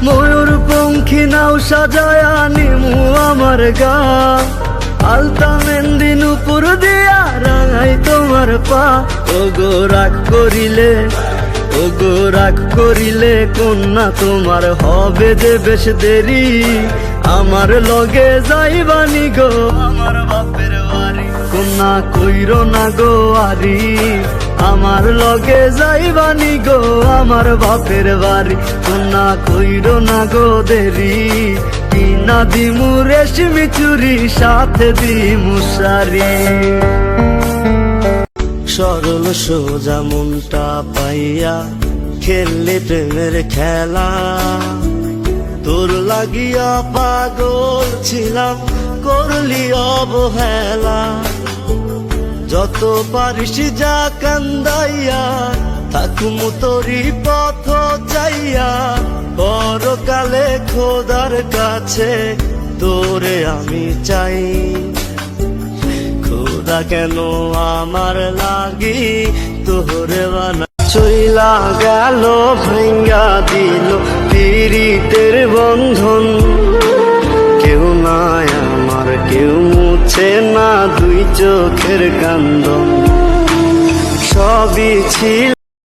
ময়ূর পঙ্খী নাও সাজায়া নিমু আমার গা, আলতা মেহেন্দি নুপুর দিয়া রাঙাই তোমার পা। ওগো রাগ করিলে, ওগো রাগ করিলে কন্যা তোমার হবে যে বেশ দেরি। আমার লগে যাইবানি গো আমার বাপের বাড়ি, কন্যা কইরো না গো আরি। আমার লগে যাইবানি গো আমার বাপের বাড়ি, কন্যা কইরো না গো দেরি। কিনা দিমু রেশমি চুরি সাথে দিমু শাড়ি। সরল সোজা মনটা পাইয়া খেললে প্রেমের খেলা, তোর লাগিয়া পাগল ছিলাম করলি অবহেলা। যত পারিস যা কান্দাইয়া থাকুমু তোরি পথ চাইয়া, পরকালে খোদার কাছে তোরে আমি চাই। খোদা কেন আমার লাগি তোরে বানা, চইলা গেল ভাঙ্গা দিল পীড়িতের বন্ধন। কেউ নাই আমার, কেউ মুছে না দুই চোখের কান্দন। সবই ছিল